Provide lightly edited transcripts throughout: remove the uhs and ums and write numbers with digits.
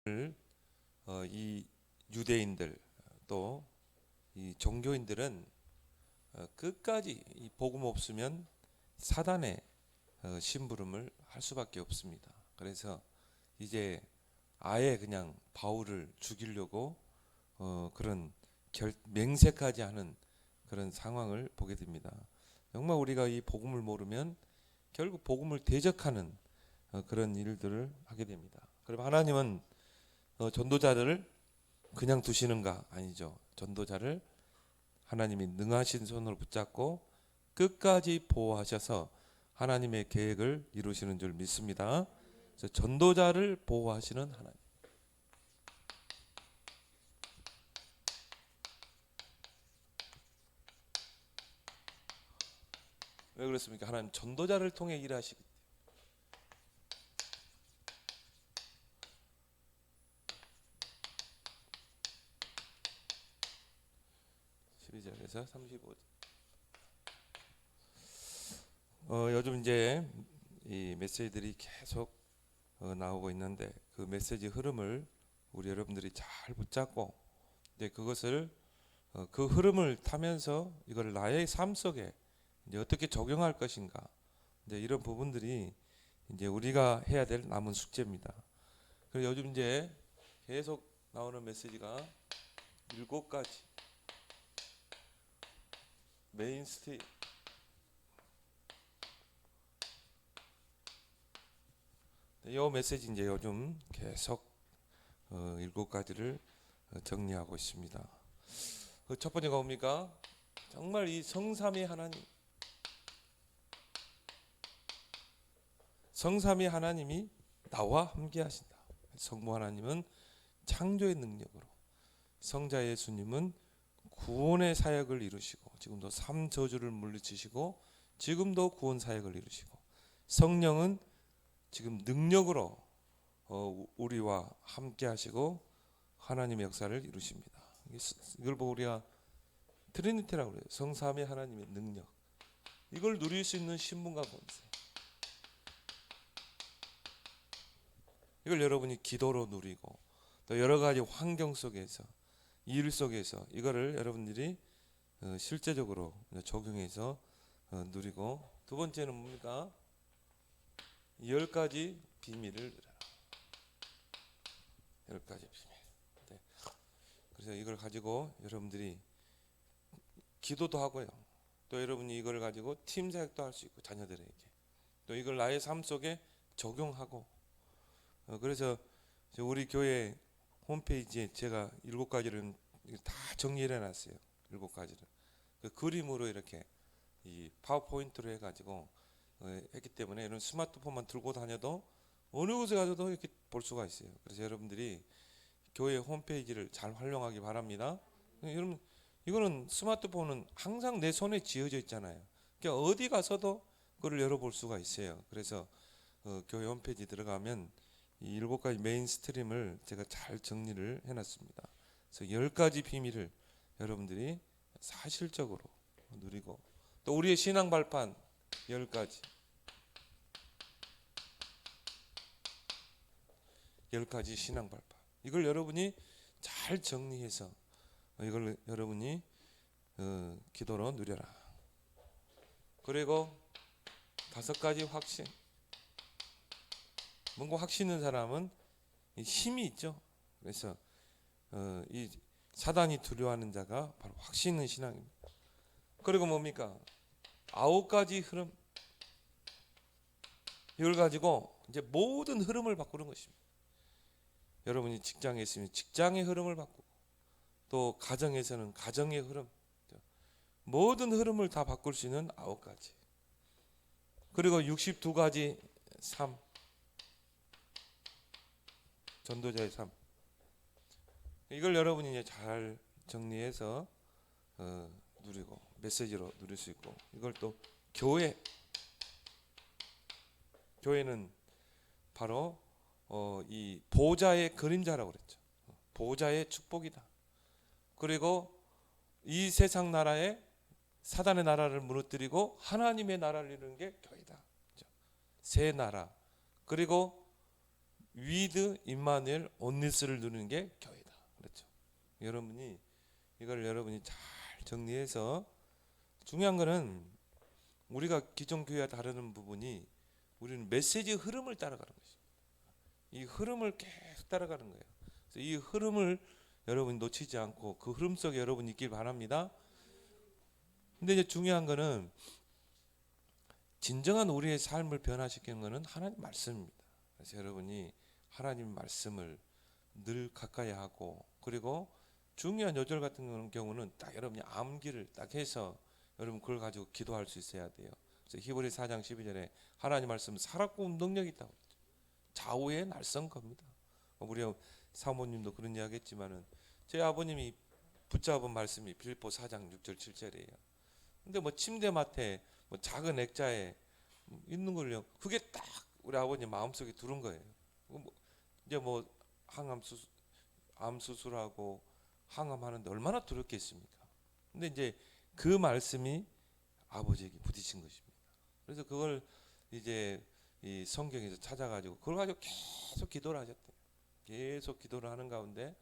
이 유대인들 또 이 종교인들은 끝까지 이 복음 없으면 사단의 심부름을 할 수밖에 없습니다. 그래서 이제 아예 그냥 바울을 죽이려고 그런 맹세까지 하는 그런 상황을 보게 됩니다. 정말 우리가 이 복음을 모르면 결국 복음을 대적하는 그런 일들을 하게 됩니다. 그럼 하나님은 전도자들을 그냥 두시는가? 아니죠. 전도자를 하나님이 능하신 손으로 붙잡고 끝까지 보호하셔서 하나님의 계획을 이루시는 줄 믿습니다. 그래서 전도자를 보호하시는 하나님. 왜 그렇습니까? 하나님 전도자를 통해 일하시기 때문에. 12절에서 35절. 요즘 이제 이 메시지들이 계속 나오고 있는데 그 메시지 흐름을 우리 여러분들이 잘 붙잡고 이제 그것을 그 흐름을 타면서 이걸 나의 삶 속에 이제 어떻게 적용할 것인가, 이제 이런 부분들이 이제 우리가 해야 될 남은 숙제입니다. 그래서 요즘 이제 계속 나오는 메시지가 7가지 메인스트림. 이 메시지 이제 요즘 계속 7가지를 정리하고 있습니다. 그 첫 번째가 뭡니까? 정말 이 성삼위 하나님, 성삼위 하나님이 나와 함께 하신다. 성부 하나님은 창조의 능력으로, 성자 예수님은 구원의 사역을 이루시고 지금도 삼저주를 물리치시고 지금도 구원 사역을 이루시고, 성령은 지금 능력으로 우리와 함께 하시고 하나님의 역사를 이루십니다. 이걸 보고 우리가 트리니티라고 그래요. 성삼위 하나님의 능력. 이걸 누릴 수 있는 신분과 권세. 이걸 여러분이 기도로 누리고 또 여러 가지 환경 속에서, 일 속에서 이거를 여러분들이 실제적으로 적용해서 누리고, 두 번째는 뭡니까? 10가지 비밀을 누려라. 10가지 비밀. 네. 그래서 이걸 가지고 여러분들이 기도도 하고요. 또 여러분이 이걸 가지고 팀 사역도 할 수 있고, 자녀들에게 또 이걸 나의 삶 속에 적용하고. 그래서 우리 교회 홈페이지에 제가 7가지를 다 정리해 놨어요. 7가지를 그 그림으로 이렇게 이 파워포인트로 해가지고 했기 때문에 이런 스마트폰만 들고 다녀도 어느 곳에 가서도 이렇게 볼 수가 있어요. 그래서 여러분들이 교회 홈페이지를 잘 활용하기 바랍니다. 여러분, 이거는 스마트폰은 항상 내 손에 쥐어져 있잖아요. 그러니까 어디 가서도 그걸 열어볼 수가 있어요. 그래서 교회 홈페이지 들어가면 이 7가지 메인 스트림을 제가 잘 정리를 해놨습니다. 그래서 10가지 비밀을 여러분들이 사실적으로 누리고, 또 우리의 신앙 발판 10가지 10가지 신앙 발판, 이걸 여러분이 잘 정리해서 이걸 여러분이 기도로 누려라. 그리고 5가지 확신. 뭔가 확신 있는 사람은 힘이 있죠. 그래서 이 사단이 두려워하는 자가 바로 확신 있는 신앙입니다. 그리고 뭡니까? 9가지 흐름. 이걸 가지고 이제 모든 흐름을 바꾸는 것입니다. 여러분이 직장에 있으면 직장의 흐름을 바꾸고, 또 가정에서는 가정의 흐름, 모든 흐름을 다 바꿀 수 있는 9가지. 그리고 62가지 삶, 전도자의 삶. 이걸 여러분이 이제 잘 정리해서 누리고 메시지로 누릴 수 있고, 이걸 또 교회는 바로 이 보좌의 그림자라고 그랬죠. 보좌의 축복이다. 그리고 이 세상 나라에 사단의 나라를 무너뜨리고 하나님의 나라를 이루는 게 교회다. 새 나라. 그리고 위드 임마누엘 온리스를 누리는 게 교회다. 그렇죠. 여러분이 이걸 여러분이 잘 정리해서, 중요한 거는 우리가 기존 교회와 다르는 부분이 우리는 메시지의 흐름을 따라가는 것입니다. 이 흐름을 계속 따라가는 거예요. 그래서 이 흐름을 여러분이 놓치지 않고 그 흐름 속에 여러분이 있길 바랍니다. 근데 이제 중요한 거는 진정한 우리의 삶을 변화시키는 것은 하나님 말씀입니다. 그래서 여러분이 하나님 말씀을 늘 가까이 하고, 그리고 중요한 요절 같은 경우는 딱 여러분이 암기를 딱 해서 여러분 그걸 가지고 기도할 수 있어야 돼요. 그래서 히브리 4장 12절에 하나님 말씀은 살았고 운동력이 있다고 그랬죠. 좌우에 날선 겁니다. 우리 사모님도 그런 이야기 했지만은 제 아버님이 붙잡은 말씀이 빌립보 4장 6절 7절이에요. 근데 뭐 침대맡에 뭐 작은 액자에 있는 걸요, 그게 딱 우리 아버님 마음속에 들은 거예요. 이제 뭐 암 수술하고 항암하는데 얼마나 두렵겠습니까? 근데 이제 그 말씀이 아버지에게 부딪힌 것입니다. 그래서 그걸 이제 이 성경에서 찾아가지고 그걸 가지고 계속 기도를 하셨대요. 계속 기도를 하는 가운데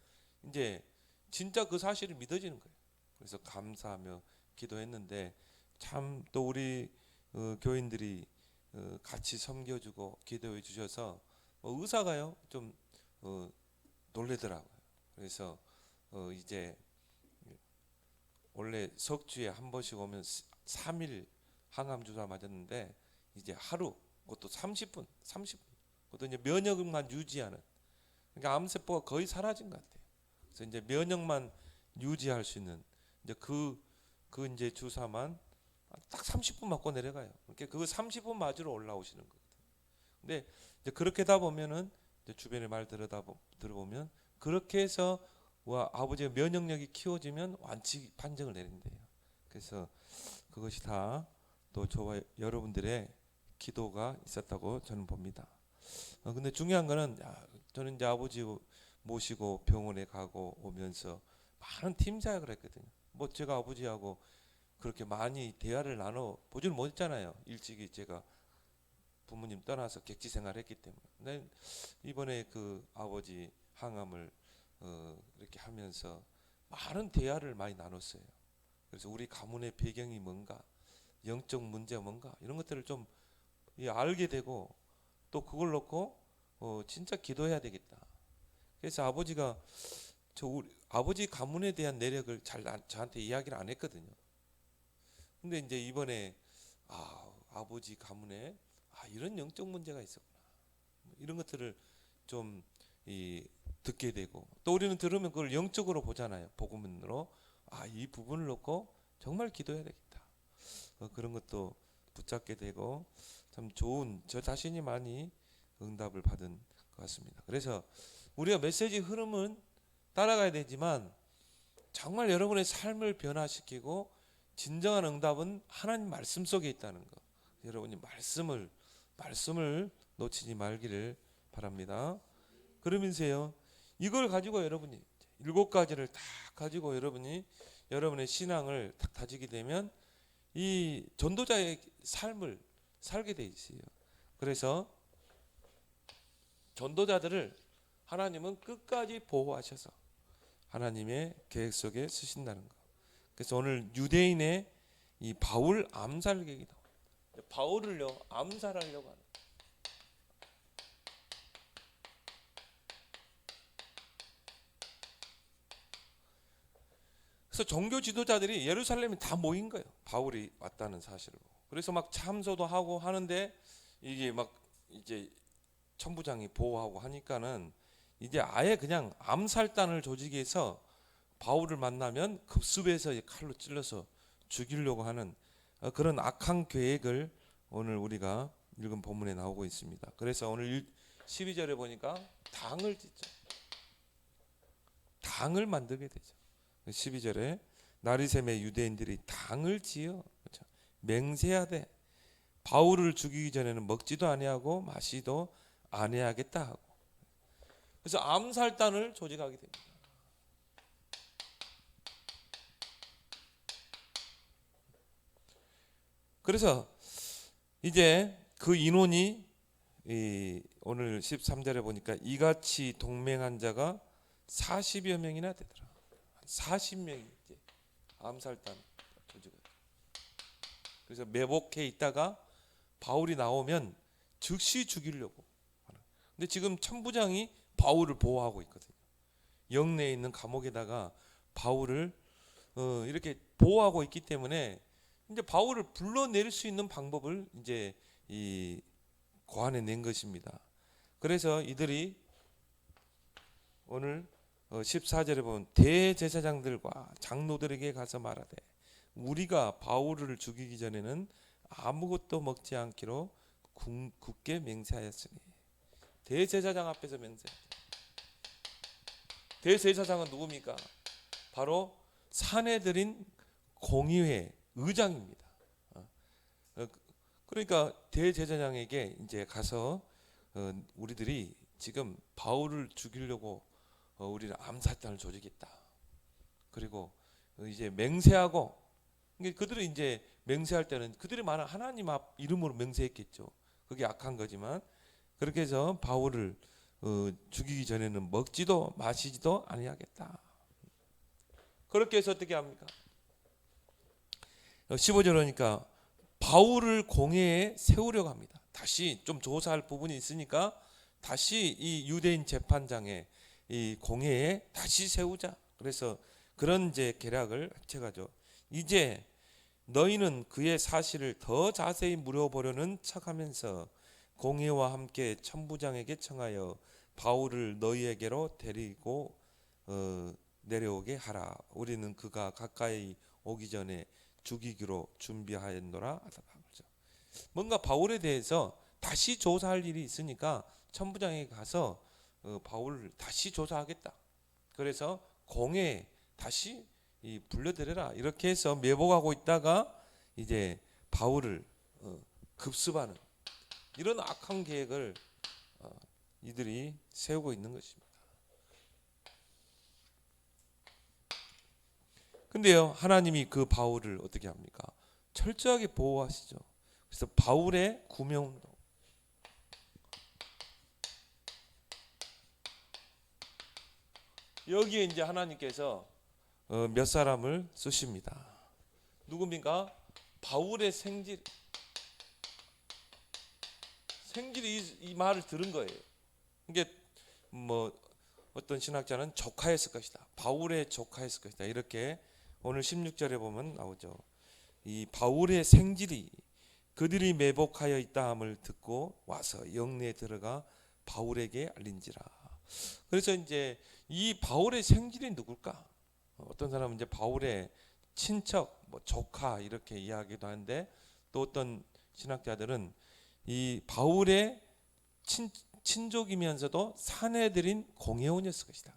이제 진짜 그 사실이 믿어지는 거예요. 그래서 감사하며 기도했는데, 참 또 우리 교인들이 같이 섬겨주고 기도해 주셔서 의사가요 좀 놀래더라고요. 그래서 이제 원래 석주에 한 번씩 오면 3일 항암 주사 맞았는데 이제 하루, 그것도 30분, 그것도 이제 면역만 유지하는, 그러니까 암세포가 거의 사라진 것 같아요. 그래서 이제 면역만 유지할 수 있는 이제 그 이제 주사만 딱 30분 맞고 내려가요. 그러니까 그거 30분 맞으러 올라오시는 거거든요. 근데 이제 그렇게 다 보면은 이제 주변의 말 들어보면 그렇게 해서 아버지의 면역력이 키워지면 완치 판정을 내린대요. 그래서 그것이 다 또 저와 여러분들의 기도가 있었다고 저는 봅니다. 근데 중요한 거는 저는 이제 아버지 모시고 병원에 가고 오면서 많은 팀 사역을 했거든요. 뭐 제가 아버지하고 그렇게 많이 대화를 나눠 보지를 못했잖아요. 일찍이 제가 부모님 떠나서 객지 생활했기 때문에. 근데 이번에 그 아버지 항암을 이렇게 하면서 많은 대화를 많이 나눴어요. 그래서 우리 가문의 배경이 뭔가, 영적 문제가 뭔가, 이런 것들을 좀 알게 되고, 또 그걸 놓고 진짜 기도해야 되겠다. 그래서 아버지가 우리 아버지 가문에 대한 내력을 잘 저한테 이야기를 안 했거든요. 근데 이제 이번에 아버지 가문에 이런 영적 문제가 있었구나, 이런 것들을 좀 듣게 되고, 또 우리는 들으면 그걸 영적으로 보잖아요. 복음으로 이 부분을 놓고 정말 기도해야 되겠다. 그런 것도 붙잡게 되고, 참 좋은, 저 자신이 많이 응답을 받은 것 같습니다. 그래서 우리가 메시지 흐름은 따라가야 되지만 정말 여러분의 삶을 변화시키고 진정한 응답은 하나님 말씀 속에 있다는 거, 여러분이 말씀을 놓치지 말기를 바랍니다. 그러면서요, 이걸 가지고 여러분이 7가지를 다 가지고 여러분의 신앙을 딱 다지게 되면 이 전도자의 삶을 살게 돼 있어요. 그래서 전도자들을 하나님은 끝까지 보호하셔서 하나님의 계획 속에 쓰신다는 거. 그래서 오늘 유대인의 이 바울 암살 계획이다. 바울을요 암살하려고 하는. 그래서 종교 지도자들이 예루살렘에 다 모인 거예요. 바울이 왔다는 사실을. 그래서 막 참소도 하고 하는데 이게 막 이제 천부장이 보호하고 하니까는 이제 아예 그냥 암살단을 조직해서 바울을 만나면 급습해서 칼로 찔러서 죽이려고 하는 그런 악한 계획을 오늘 우리가 읽은 본문에 나오고 있습니다. 그래서 오늘 12절에 보니까 당을 짓죠. 당을 만들게 되죠. 12절에 나리샘의 유대인들이 당을 지어 맹세하되 바울을 죽이기 전에는 먹지도 아니하고 마시도 아니하겠다 하고, 그래서 암살단을 조직하게 됩니다. 그래서 이제 그 인원이 오늘 13절에 보니까 이같이 동맹한 자가 40여 명이나 되더라. 40명이 이제 암살단 조직을. 그래서 매복해 있다가 바울이 나오면 즉시 죽이려고 하는. 근데 지금 천부장이 바울을 보호하고 있거든요. 영내에 있는 감옥에다가 바울을 이렇게 보호하고 있기 때문에 이제 바울을 불러내릴 수 있는 방법을 이제 이 고안해 낸 것입니다. 그래서 이들이 오늘 14절에 보면 대제사장들과 장로들에게 가서 말하되 우리가 바울을 죽이기 전에는 아무것도 먹지 않기로 굳게 맹세하였으니. 대제사장 앞에서 맹세. 대제사장은 누굽니까? 바로 사내들인 공의회 의장입니다. 그러니까 대제사장에게 이제 가서 우리들이 지금 바울을 죽이려고 우리를 암살단을 조직했다. 그리고 이제 맹세하고, 그들이 이제 맹세할 때는 그들이 말한 하나님 앞 이름으로 맹세했겠죠. 그게 악한 거지만 그렇게 해서 바울을 죽이기 전에는 먹지도 마시지도 아니하겠다. 그렇게 해서 어떻게 합니까? 15절 오니까 바울을 공회에 세우려고 합니다. 다시 좀 조사할 부분이 있으니까 다시 이 유대인 재판장에 이 공회에 다시 세우자. 그래서 그런 이제 계략을 펼쳐가죠. 이제 너희는 그의 사실을 더 자세히 물어보려는 척하면서 공회와 함께 천부장에게 청하여 바울을 너희에게로 데리고 내려오게 하라. 우리는 그가 가까이 오기 전에 죽이기로 준비하였노라 하더라. 뭔가 바울에 대해서 다시 조사할 일이 있으니까 천부장에게 가서 바울을 다시 조사하겠다. 그래서 공회에 다시 불러들여라. 이렇게 해서 매복하고 있다가 이제 바울을 급습하는 이런 악한 계획을 이들이 세우고 있는 것입니다. 근데요, 하나님이 그 바울을 어떻게 합니까? 철저하게 보호하시죠. 그래서 바울의 구명운동, 여기에 이제 하나님께서 몇 사람을 쓰십니다. 누굽니까? 바울의 생질이 이 말을 들은 거예요. 이게 뭐 어떤 신학자는 조카였을 것이다. 바울의 조카였을 것이다. 이렇게 오늘 16절에 보면 나오죠. 이 바울의 생질이 그들이 매복하여 있다함을 듣고 와서 영내에 들어가 바울에게 알린지라. 그래서 이제 이 바울의 생질이 누굴까? 어떤 사람은 이제 바울의 친척, 뭐 조카 이렇게 이야기도 하는데, 또 어떤 신학자들은 이 바울의 친족이면서도 사내들인 공회원이었을 것이다.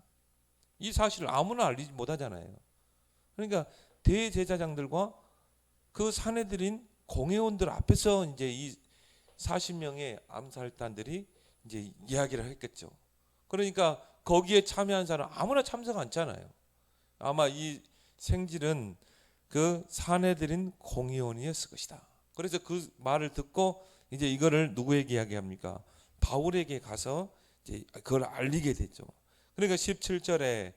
이 사실을 아무나 알리지 못하잖아요. 그러니까 대제사장들과 그 사내들인 공회원들 앞에서 이제 이 40명의 암살단들이 이제 이야기를 했겠죠. 그러니까 거기에 참여한 사람 아무나 참석 않잖아요. 아마 이 생질은 그 사내들인 공회원이었을 것이다. 그래서 그 말을 듣고 이제 이거를 누구에게 이야기합니까? 바울에게 가서 이제 그걸 알리게 되죠. 그러니까 17절에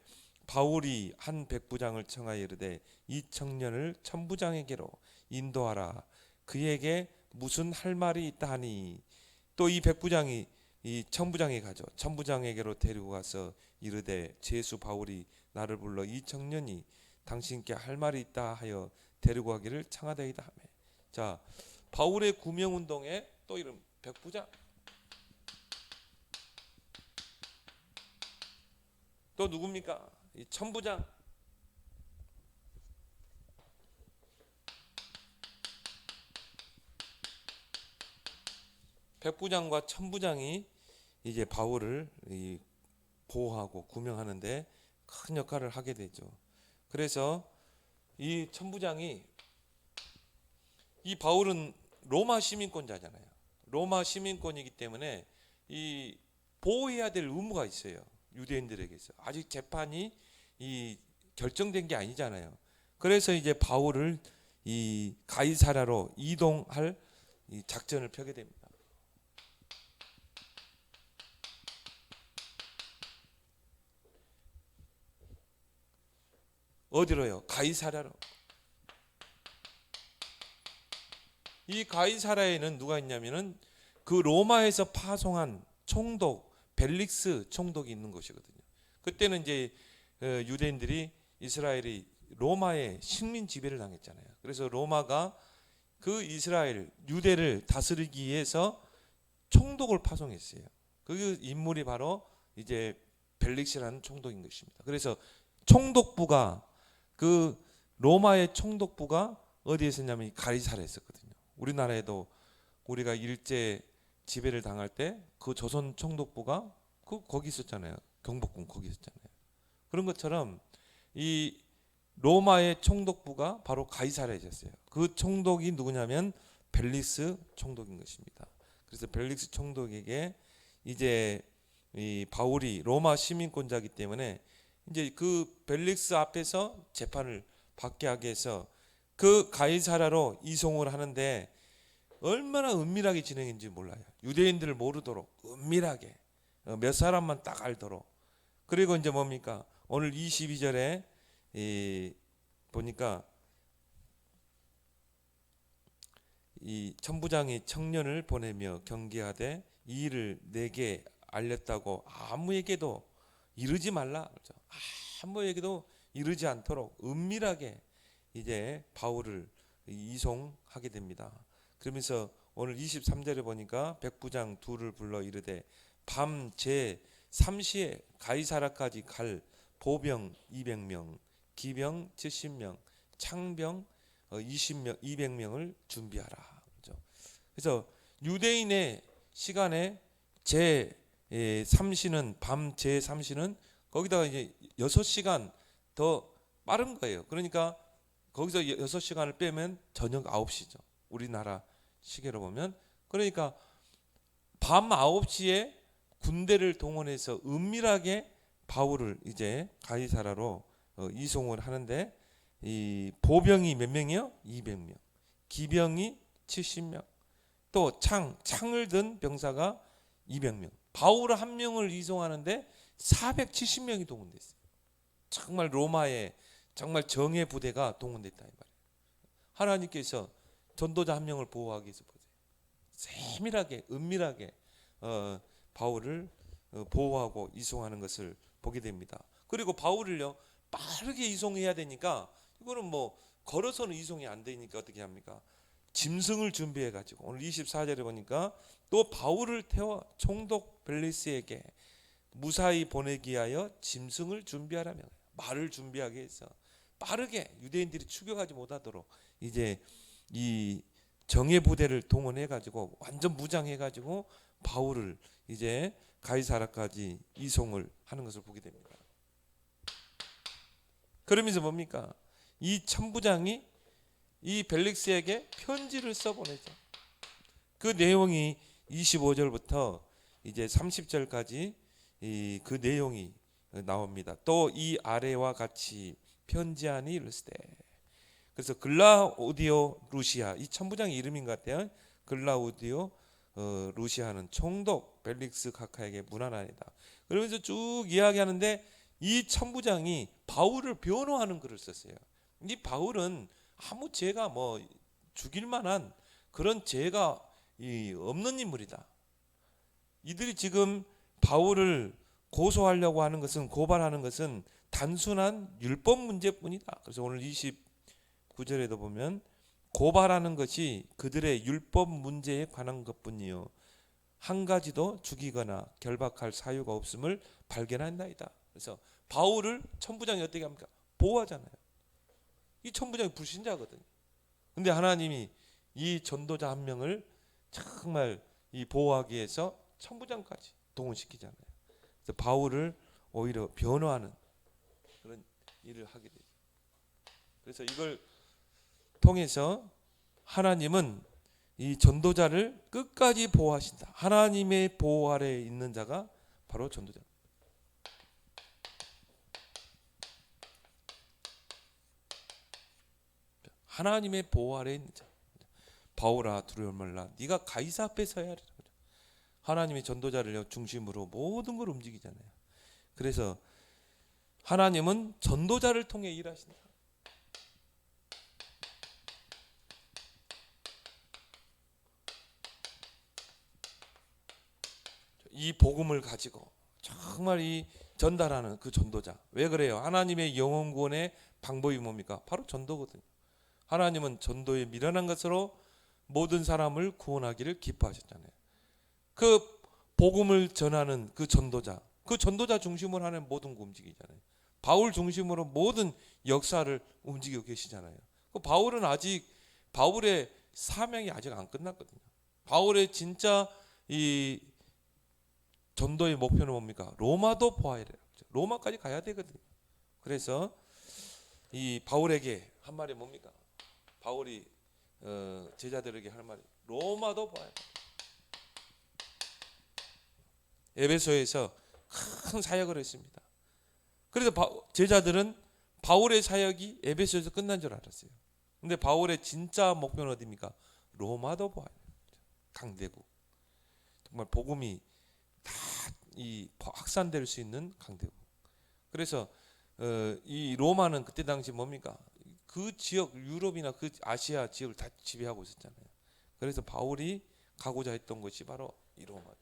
바울이 한 백부장을 청하여 이르되 이 청년을 천부장에게로 인도하라. 그에게 무슨 할 말이 있다 하니, 또 이 백부장이 이 천부장에 가죠. 천부장에게로 데리고 가서 이르되 제수 바울이 나를 불러 이 청년이 당신께 할 말이 있다 하여 데리고 가기를 청하다이다 하며. 자, 바울의 구명운동에 또 이름 백부장, 또 누굽니까? 이 천부장. 백부장과 천부장이 이제 바울을 보호하고 구명하는데 큰 역할을 하게 되죠. 그래서 이 천부장이, 이 바울은 로마 시민권자잖아요. 로마 시민권이기 때문에 이 보호해야 될 의무가 있어요. 유대인들에게서 아직 재판이 결정된 게 아니잖아요. 그래서 이제 바울을 이 가이사랴로 이동할 이 작전을 펴게 됩니다. 어디로요? 가이사랴로. 이 가이사랴에는 누가 있냐면은 그 로마에서 파송한 총독 벨릭스 총독이 있는 곳이거든요. 그때는 이제 유대인들이 이스라엘이 로마의 식민 지배를 당했잖아요. 그래서 로마가 그 이스라엘 유대를 다스리기 위해서 총독을 파송했어요. 그 인물이 바로 이제 벨릭스라는 총독인 것입니다. 그래서 총독부가 그 로마의 총독부가 어디에 있었냐면 가이사랴에 있었거든요. 우리나라에도 우리가 일제 지배를 당할 때 그 조선 총독부가 거기 있었잖아요. 경복궁 거기 있었잖아요. 그런 것처럼 이 로마의 총독부가 바로 가이사랴에 있었어요. 그 총독이 누구냐면 벨릭스 총독인 것입니다. 그래서 벨릭스 총독에게 이제 이 바울이 로마 시민권자이기 때문에 이제 그 벨릭스 앞에서 재판을 받게 하기 위해서 그 가이사랴로 이송을 하는데 얼마나 은밀하게 진행했는지 몰라요. 유대인들을 모르도록 은밀하게 몇 사람만 딱 알도록. 그리고 이제 뭡니까? 오늘 22절에 보니까 이 천부장이 청년을 보내며 경계하되 이 일을 내게 알렸다고 아무에게도 이르지 말라. 그렇죠? 아무에게도 이르지 않도록 은밀하게 이제 바울을 이송하게 됩니다. 그러면서 오늘 23절에 보니까 백부장 둘을 불러 이르되 밤 제 3시에 가이사랴까지 갈 보병 200명, 기병 70명, 창병 20명, 200명을 준비하라. 그렇죠? 그래서 유대인의 시간에 제 3시는 밤 제 3시는 거기다가 이제 6시간 더 빠른 거예요. 그러니까 거기서 6시간을 빼면 저녁 9시죠. 우리나라 시계로 보면. 그러니까 밤 9시에 군대를 동원해서 은밀하게 바울을 이제 가이사랴로 이송을 하는데 이 보병이 몇 명이요? 200명. 기병이 70명. 또 창을 든 병사가 200명. 바울 한 명을 이송하는데 470명이 동원됐어요. 정말 로마의 정말 정예 부대가 동원됐다 이 말이에요. 하나님께서 전도자 한 명을 보호하기 위해서 세밀하게 은밀하게 바울을 보호하고 이송하는 것을 보게 됩니다. 그리고 바울을요 빠르게 이송해야 되니까 이거는 뭐 걸어서는 이송이 안 되니까 어떻게 합니까? 짐승을 준비해 가지고 오늘 24절에 보니까 또 바울을 태워 총독 벨리스에게 무사히 보내기 위하여 짐승을 준비하라며 말을 준비하게 해서 빠르게 유대인들이 추격하지 못하도록 이제 이 정예 부대를 동원해 가지고 완전 무장해 가지고 바울을 이제 가이사랴까지 이송을 하는 것을 보게 됩니다. 그러면서 뭡니까? 이 천부장이 이 벨릭스에게 편지를 써보내죠. 그 내용이 25절부터 이제 30절까지 그 내용이 나옵니다. 또 이 아래와 같이 편지하니 이르시되. 그래서 글라우디오 루시아 이 천부장 이름인 것 같아요. 글라우디오 루시아는 총독 벨릭스 각하에게 문안하니다. 그러면서 쭉 이야기하는데 이 천부장이 바울을 변호하는 글을 썼어요. 이 바울은 아무 죄가 뭐 죽일 만한 그런 죄가 없는 인물이다. 이들이 지금 바울을 고소하려고 하는 것은 고발하는 것은 단순한 율법 문제뿐이다. 그래서 오늘 29절에도 보면 고발하는 것이 그들의 율법 문제에 관한 것뿐이요 한 가지도 죽이거나 결박할 사유가 없음을 발견한다이다. 그래서 바울을 천부장이 어떻게 합니까? 보호하잖아요. 이 천부장이 불신자거든요. 근데 하나님이 이 전도자 한 명을 정말 이 보호하기 위해서 천부장까지 동원시키잖아요. 그래서 바울을 오히려 변호하는 그런 일을 하게 되죠. 그래서 이걸 통해서 하나님은 이 전도자를 끝까지 보호하신다. 하나님의 보호 아래에 있는 자가 바로 전도자. 하나님의 보호 아래에 있는 자. 바울아 두려워 말라. 네가 가이사 앞에 서야 하리라. 하나님의 전도자를 중심으로 모든 걸 움직이잖아요. 그래서 하나님은 전도자를 통해 일하신다. 이 복음을 가지고 정말 이 전달하는 그 전도자. 왜 그래요? 하나님의 영혼 구원의 방법이 뭡니까? 바로 전도거든요. 하나님은 전도에 미련한 것으로 모든 사람을 구원하기를 기뻐하셨잖아요. 그 복음을 전하는 그 전도자 중심으로 하는 모든 거 움직이잖아요. 바울 중심으로 모든 역사를 움직이고 계시잖아요. 그 바울의 사명이 아직 안 끝났거든요. 바울의 진짜 이 전도의 목표는 뭡니까? 로마도 보아야 돼요. 로마까지 가야 되거든요. 그래서 이 바울에게 한 말이 뭡니까? 바울이 제자들에게 할 말이 로마도 보아야 돼. 에베소에서 큰 사역을 했습니다. 그래서 제자들은 바울의 사역이 에베소에서 끝난 줄 알았어요. 근데 바울의 진짜 목표는 어디입니까? 로마도 보아야 돼요. 강대국. 정말 복음이 다 이 확산될 수 있는 강대국. 그래서 이 로마는 그때 당시 뭡니까? 그 지역 유럽이나 그 아시아 지역을 다 지배하고 있었잖아요. 그래서 바울이 가고자 했던 것이 바로 이 로마죠.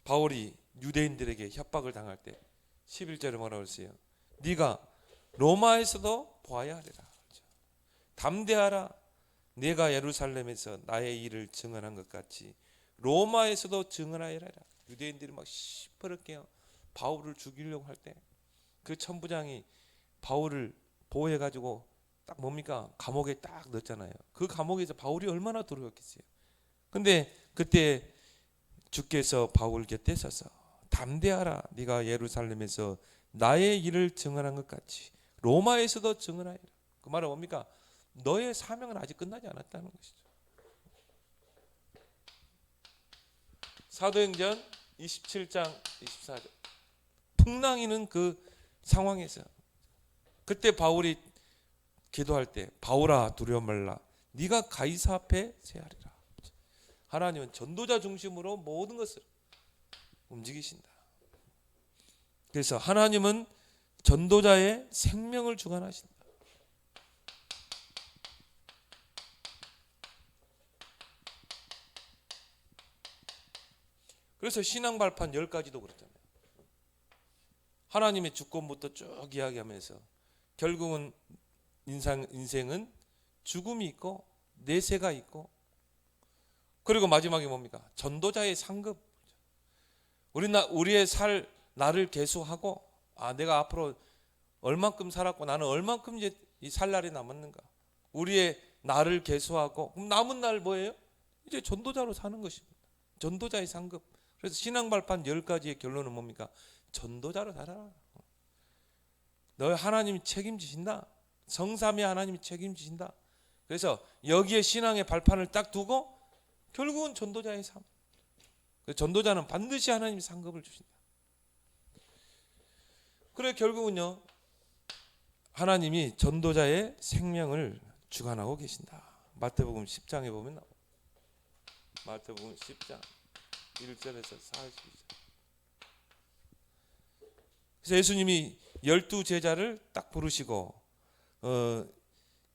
바울이 유대인들에게 협박을 당할 때 11절에 뭐라고 했어요? 네가 로마에서도 보아야 하리라. 담대하라. 내가 예루살렘에서 나의 일을 증언한 것 같이 로마에서도 증언하여라. 유대인들이 막 시퍼렇게 바울을 죽이려고 할 때 그 천부장이 바울을 보호해 가지고 딱 뭡니까? 감옥에 딱 넣었잖아요. 그 감옥에서 바울이 얼마나 두려웠겠어요. 근데 그때 주께서 바울 곁에 서서 담대하라. 네가 예루살렘에서 나의 일을 증언한 것 같이 로마에서도 증언하여라. 그 말은 뭡니까? 너의 사명은 아직 끝나지 않았다는 것이죠. 사도행전 27장 24절. 풍랑이는 그 상황에서 그때 바울이 기도할 때 바울아 두려워 말라. 네가 가이사 앞에 세하리라. 하나님은 전도자 중심으로 모든 것을 움직이신다. 그래서 하나님은 전도자의 생명을 주관하신다. 그래서 신앙 발판 10가지도 그렇잖아요. 하나님의 주권부터 쭉 이야기하면서 결국은 인생은 죽음이 있고 내세가 있고 그리고 마지막에 뭡니까? 전도자의 상급. 우리의 나를 계수하고 내가 앞으로 얼만큼 살았고 나는 얼만큼 이제 이 살 날이 남았는가? 우리의 나를 계수하고 그럼 남은 날 뭐예요? 이제 전도자로 사는 것입니다. 전도자의 상급. 그래서 신앙 발판 10가지의 결론은 뭡니까? 전도자로 살아라. 너 하나님이 책임지신다. 성삼위 하나님이 책임지신다. 그래서 여기에 신앙의 발판을 딱 두고 결국은 전도자의 삶. 전도자는 반드시 하나님이 상급을 주신다. 그래 결국은요. 하나님이 전도자의 생명을 주관하고 계신다. 마태복음 10장에 보면 나와요. 마태복음 10장 1절에서 42절. 그래서 예수님이 12제자를 딱 부르시고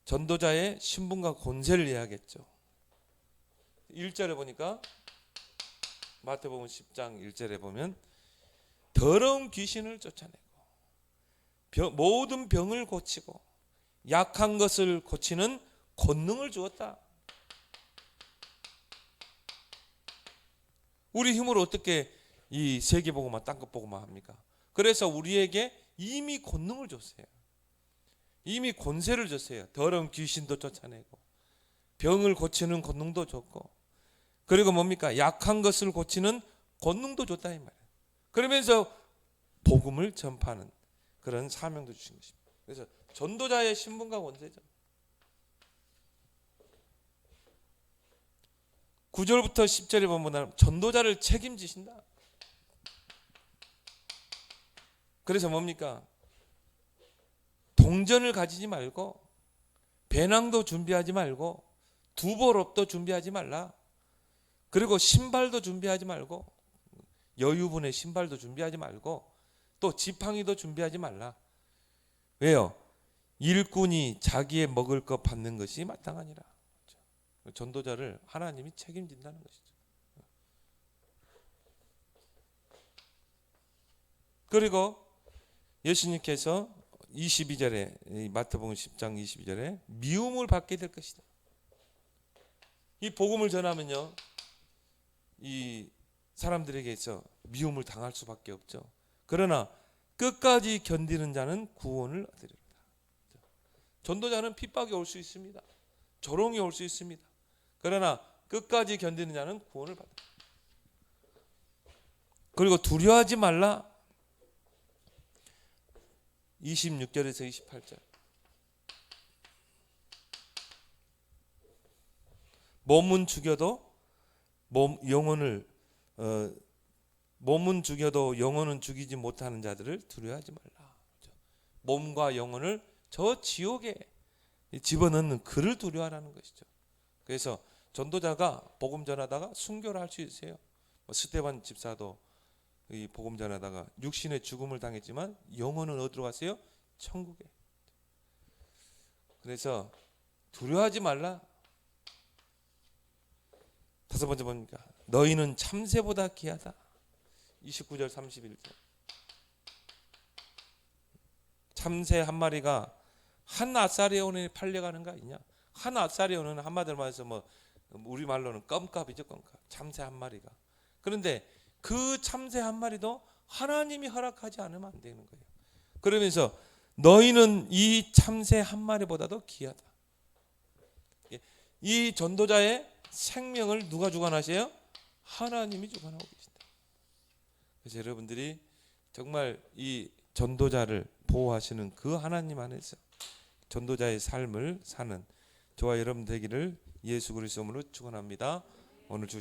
전도자의 신분과 권세를 이야기했죠. 1절에 보니까 마태복음 10장 1절에 보면 더러운 귀신을 쫓아내고 모든 병을 고치고 약한 것을 고치는 권능을 주었다. 우리 힘으로 어떻게 이 세계복음만 땅끝복음만 합니까? 그래서 우리에게 이미 권능을 줬어요. 이미 권세를 줬어요. 더러운 귀신도 쫓아내고 병을 고치는 권능도 줬고 그리고 뭡니까? 약한 것을 고치는 권능도 줬다 이 말이에요. 그러면서 복음을 전파하는 그런 사명도 주신 것입니다. 그래서 전도자의 신분과 권세죠. 9절부터 10절에 보면 전도자를 책임지신다. 그래서 뭡니까? 동전을 가지지 말고 배낭도 준비하지 말고 두보롭도 준비하지 말라. 그리고 신발도 준비하지 말고 여유분의 신발도 준비하지 말고 또 지팡이도 준비하지 말라. 왜요? 일꾼이 자기의 먹을 것 받는 것이 마땅하니라. 전도자를 하나님이 책임진다는 것이죠. 그리고 예수님께서 22절에 마태복음 10장 22절에 미움을 받게 될 것이다. 이 복음을 전하면요, 이 사람들에게서 미움을 당할 수밖에 없죠. 그러나 끝까지 견디는 자는 구원을 얻으리로다. 전도자는 핍박이 올 수 있습니다. 조롱이 올 수 있습니다. 그러나 끝까지 견디는 자는 구원을 받는다. 그리고 두려워하지 말라. 26절에서 28절. 몸은 죽여도 몸은 죽여도 영혼은 죽이지 못하는 자들을 두려워하지 말라. 몸과 영혼을 저 지옥에 집어넣는 그를 두려워하라는 것이죠. 그래서 전도자가 복음 전하다가 순교를 할 수 있어요. 스데반 집사도 이 복음 전하다가 육신의 죽음을 당했지만 영혼은 어디로 갔어요? 천국에. 그래서 두려워하지 말라. 다섯 번째 뭡니까? 너희는 참새보다 귀하다. 29절 31절. 참새 한 마리가 한 아사리온에 팔려가는 거 아니냐? 한 아사리온은 한마디로 말해서 우리말로는 껌값이죠, 껌값. 참새 한 마리가. 그런데 그 참새 한 마리도 하나님이 허락하지 않으면 안 되는 거예요. 그러면서 너희는 이 참새 한 마리보다도 귀하다. 이 전도자의 생명을 누가 주관하세요? 하나님이 주관하고 계신다. 그래서 여러분들이 정말 이 전도자를 보호하시는 그 하나님 안에서 전도자의 삶을 사는 저와 여러분 되기를 예수 그리스도로 축원합니다. 오늘 주신